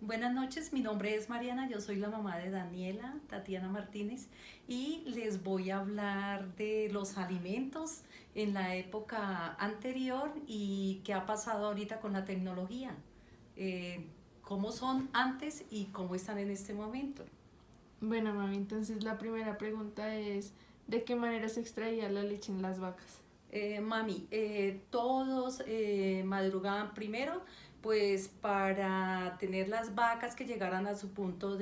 Buenas noches, mi nombre es Mariana, yo soy la mamá de Daniela, Tatiana Martínez, y les voy a hablar de los alimentos en la época anterior y qué ha pasado ahorita con la tecnología, eh, cómo son antes y cómo están en este momento. Bueno, mami, entonces la primera pregunta es, ¿de qué manera se extraía la leche en las vacas? Mami, todos madrugaban primero, pues para tener las vacas que llegaran a su punto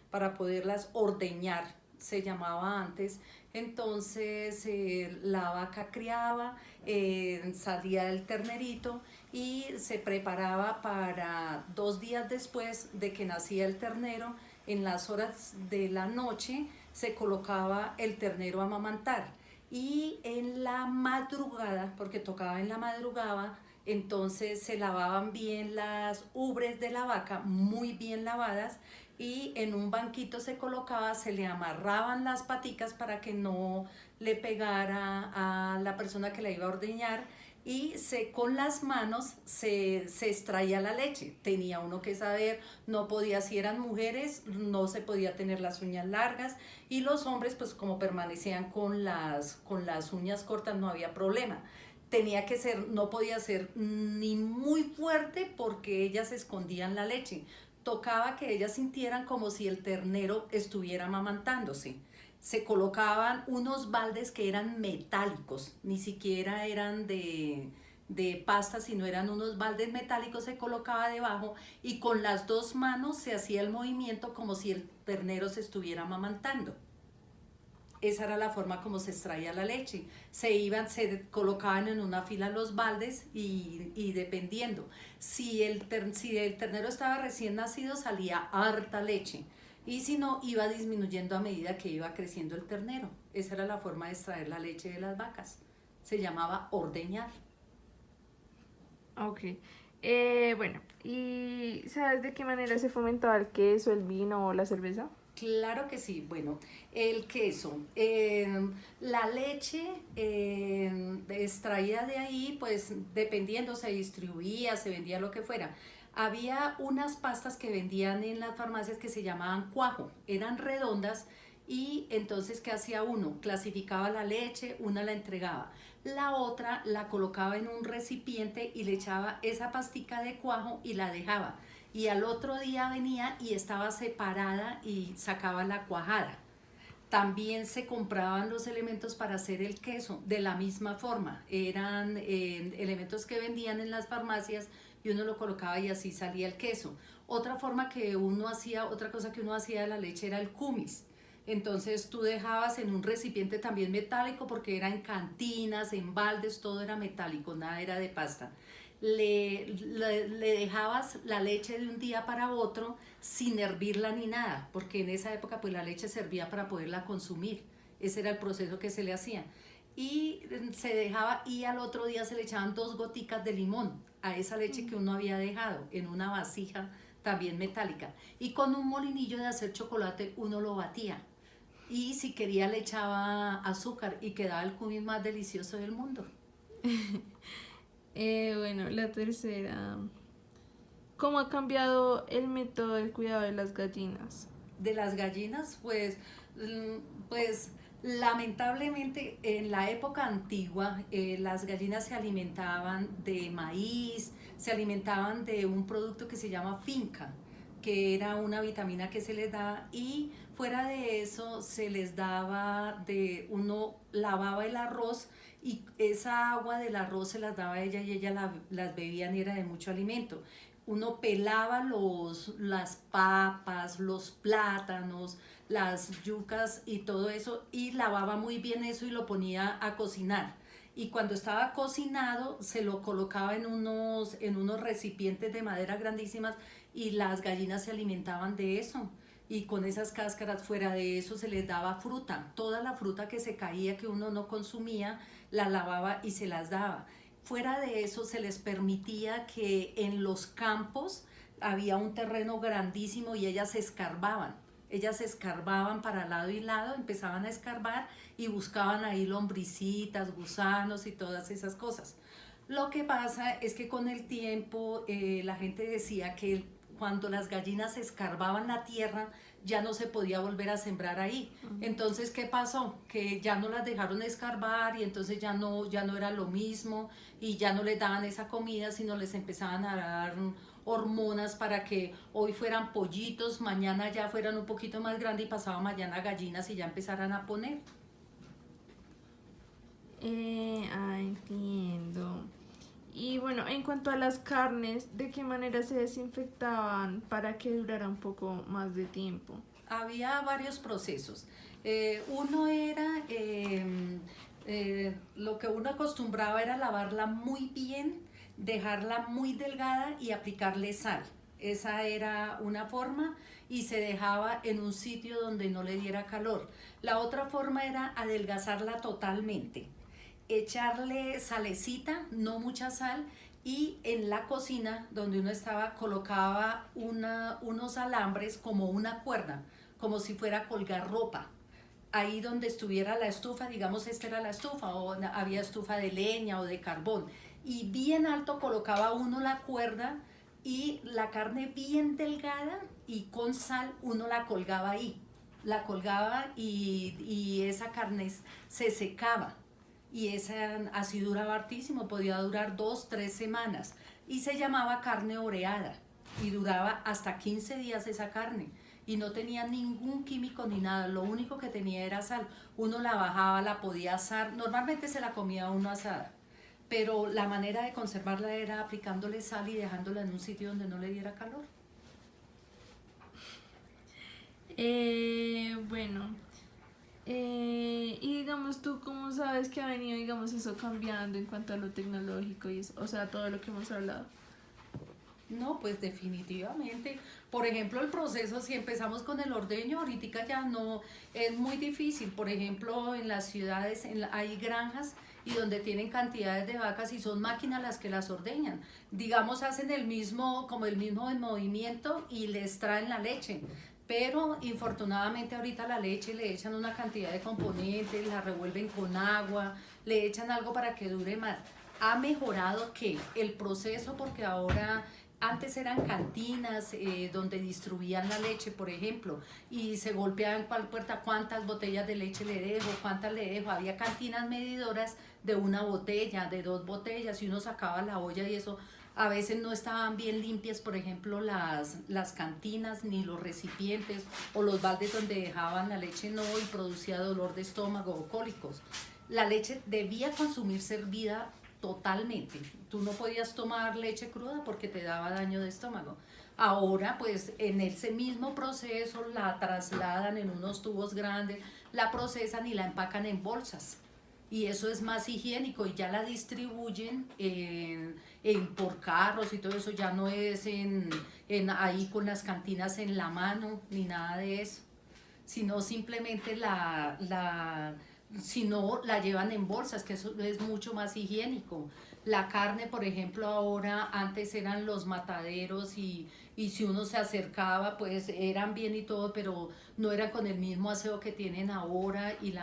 para poderlas ordeñar, se llamaba antes. Entonces la vaca criaba, salía el ternerito y se preparaba para 2 días después de que nacía el ternero, en las horas de la noche se colocaba el ternero a amamantar y en la madrugada, porque tocaba en la madrugada, entonces se lavaban bien las ubres de la vaca, muy bien lavadas, y en un banquito se colocaba, se le amarraban las paticas para que no le pegara a la persona que la iba a ordeñar y con las manos se extraía la leche. Tenía uno que saber, no podía, si eran mujeres, no se podía tener las uñas largas, y los hombres, pues como permanecían con las uñas cortas, no había problema. Tenía que ser, no podía ser ni muy fuerte porque ellas escondían la leche. Tocaba que ellas sintieran como si el ternero estuviera amamantándose. Se colocaban unos baldes que eran metálicos, ni siquiera eran de pasta, sino eran unos baldes metálicos, se colocaba debajo y con las dos manos se hacía el movimiento como si el ternero se estuviera amamantando. Esa era la forma como se extraía la leche. Se colocaban en una fila los baldes y dependiendo, si el ternero estaba recién nacido salía harta leche y si no, iba disminuyendo a medida que iba creciendo el ternero. Esa era la forma de extraer la leche de las vacas. Se llamaba ordeñar. Ok. Bueno, ¿y sabes de qué manera se fomentaba el queso, el vino o la cerveza? Claro que sí. Bueno, el queso, la leche extraída de ahí, pues dependiendo, se distribuía, se vendía lo que fuera. Había unas pastas que vendían en las farmacias que se llamaban cuajo, eran redondas y entonces, ¿qué hacía uno? Clasificaba la leche, una la entregaba, la otra la colocaba en un recipiente y le echaba esa pastica de cuajo y la dejaba, y al otro día venía y estaba separada y sacaba la cuajada. También se compraban los elementos para hacer el queso de la misma forma. Eran elementos que vendían en las farmacias y uno lo colocaba y así salía el queso. Otra cosa que uno hacía de la leche era el kumis. Entonces tú dejabas en un recipiente también metálico, porque era en cantinas, en baldes, todo era metálico, nada era de pasta. Le dejabas la leche de un día para otro sin hervirla ni nada, porque en esa época pues la leche servía para poderla consumir. Ese era el proceso que se le hacía. Y se dejaba, y al otro día se le echaban 2 goticas de limón a esa leche que uno había dejado en una vasija también metálica. Y con un molinillo de hacer chocolate uno lo batía. Y si quería le echaba azúcar y quedaba el cumis más delicioso del mundo. Bueno, la tercera. ¿Cómo ha cambiado el método del cuidado de las gallinas? De las gallinas, pues lamentablemente en la época antigua las gallinas se alimentaban de maíz, se alimentaban de un producto que se llama finca, que era una vitamina que se les daba, y fuera de eso se les daba, uno lavaba el arroz y esa agua del arroz se las daba a ella y ellas las bebían y era de mucho alimento. Uno pelaba las papas, los plátanos, las yucas y todo eso, y lavaba muy bien eso y lo ponía a cocinar. Y cuando estaba cocinado se lo colocaba en unos recipientes de madera grandísimas, y las gallinas se alimentaban de eso. Y con esas cáscaras, fuera de eso, se les daba fruta. Toda la fruta que se caía, que uno no consumía, la lavaba y se las daba. Fuera de eso, se les permitía que en los campos había un terreno grandísimo y ellas escarbaban. Ellas escarbaban para lado y lado, empezaban a escarbar y buscaban ahí lombricitas, gusanos y todas esas cosas. Lo que pasa es que con el tiempo la gente decía que cuando las gallinas escarbaban la tierra, ya no se podía volver a sembrar ahí. Entonces, ¿qué pasó? Que ya no las dejaron escarbar y entonces ya no era lo mismo y ya no les daban esa comida, sino les empezaban a dar hormonas para que hoy fueran pollitos, mañana ya fueran un poquito más grandes y pasado mañana gallinas y ya empezaran a poner. Entiendo. Y bueno, en cuanto a las carnes, ¿de qué manera se desinfectaban para que durara un poco más de tiempo? Había varios procesos. Uno era, lo que uno acostumbraba era lavarla muy bien, dejarla muy delgada y aplicarle sal. Esa era una forma y se dejaba en un sitio donde no le diera calor. La otra forma era adelgazarla totalmente, echarle salecita, no mucha sal, y en la cocina donde uno estaba colocaba unos alambres como una cuerda, como si fuera a colgar ropa. Ahí donde estuviera la estufa, digamos esta era la estufa, o había estufa de leña o de carbón, y bien alto colocaba uno la cuerda y la carne bien delgada y con sal uno la colgaba ahí, la colgaba y esa carne se secaba y esa así duraba hartísimo, podía durar 2, 3 semanas y se llamaba carne oreada y duraba hasta 15 días esa carne y no tenía ningún químico ni nada, lo único que tenía era sal. Uno la bajaba, la podía asar, normalmente se la comía uno asada, pero la manera de conservarla era aplicándole sal y dejándola en un sitio donde no le diera calor. Bueno, y digamos tú, ¿cómo sabes que ha venido, digamos, eso cambiando en cuanto a lo tecnológico y eso? O sea, todo lo que hemos hablado. No, pues definitivamente. Por ejemplo, el proceso, si empezamos con el ordeño, ahorita ya no, es muy difícil. Por ejemplo, en las ciudades hay granjas y donde tienen cantidades de vacas y son máquinas las que las ordeñan. Digamos, hacen el mismo, como el mismo movimiento y les traen la leche. Pero infortunadamente ahorita la leche le echan una cantidad de componentes, la revuelven con agua, le echan algo para que dure más. Ha mejorado que el proceso, porque ahora antes eran cantinas donde distribuían la leche, por ejemplo, y se golpeaban cual puerta, cuántas botellas de leche le dejo, cuántas le dejo. Había cantinas medidoras de una botella, de 2 botellas, y uno sacaba la olla y eso. A veces no estaban bien limpias, por ejemplo, las cantinas ni los recipientes o los baldes donde dejaban la leche no y producía dolor de estómago o cólicos. La leche debía consumirse hervida totalmente. Tú no podías tomar leche cruda porque te daba daño de estómago. Ahora, pues en ese mismo proceso la trasladan en unos tubos grandes, la procesan y la empacan en bolsas. Y eso es más higiénico y ya la distribuyen por carros y todo eso, ya no es ahí con las cantinas en la mano ni nada de eso, sino simplemente si no, la llevan en bolsas, que eso es mucho más higiénico. La carne, por ejemplo, ahora, antes eran los mataderos y si uno se acercaba, pues eran bien y todo, pero no era con el mismo aseo que tienen ahora y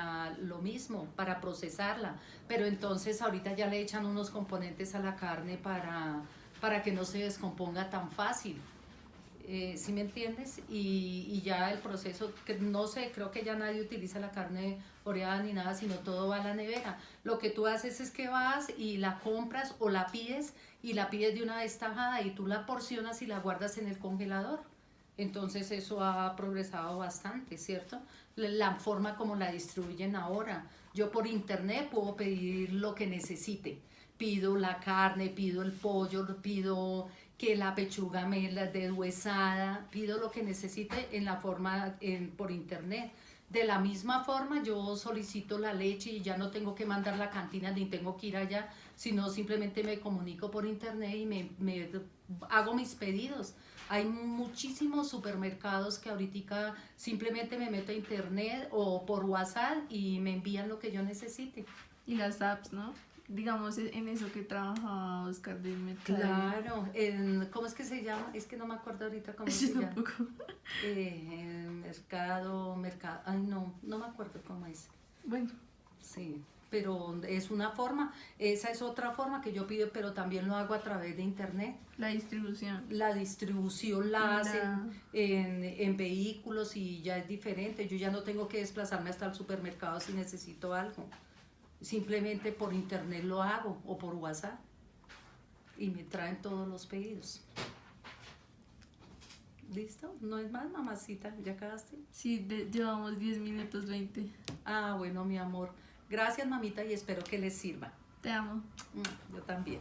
lo mismo para procesarla. Pero entonces ahorita ya le echan unos componentes a la carne para que no se descomponga tan fácil. ¿Sí me entiendes? Y ya el proceso, que no sé, creo que ya nadie utiliza la carne oreada ni nada, sino todo va a la nevera. Lo que tú haces es que vas y la compras o la pides y la pides de una vez tajada y tú la porcionas y la guardas en el congelador. Entonces eso ha progresado bastante, ¿cierto? La forma como la distribuyen ahora. Yo por internet puedo pedir lo que necesite. Pido la carne, pido el pollo, pido que la pechuga me la deshuesada, pido lo que necesite en la forma por internet. De la misma forma yo solicito la leche y ya no tengo que mandar la cantina ni tengo que ir allá, sino simplemente me comunico por internet y me hago mis pedidos. Hay muchísimos supermercados que ahorita simplemente me meto a internet o por WhatsApp y me envían lo que yo necesite. Y las apps, ¿no? Digamos, en eso que trabaja Oscar del mercado. Claro, ¿cómo es que se llama? Es que no me acuerdo ahorita cómo se Yo llama. tampoco. Mercado, ay no me acuerdo cómo es. Bueno, Sí, pero es una forma, esa es otra forma que yo pido, pero también lo hago a través de internet. La distribución. La distribución la La- hacen en vehículos y ya es diferente. Yo ya no tengo que desplazarme hasta el supermercado si necesito algo. Simplemente por internet lo hago o por WhatsApp y me traen todos los pedidos. ¿Listo? ¿No es más, mamacita? ¿Ya acabaste? Sí, llevamos 10 minutos 20. Ah, bueno, mi amor. Gracias, mamita, y espero que les sirva. Te amo. Yo también.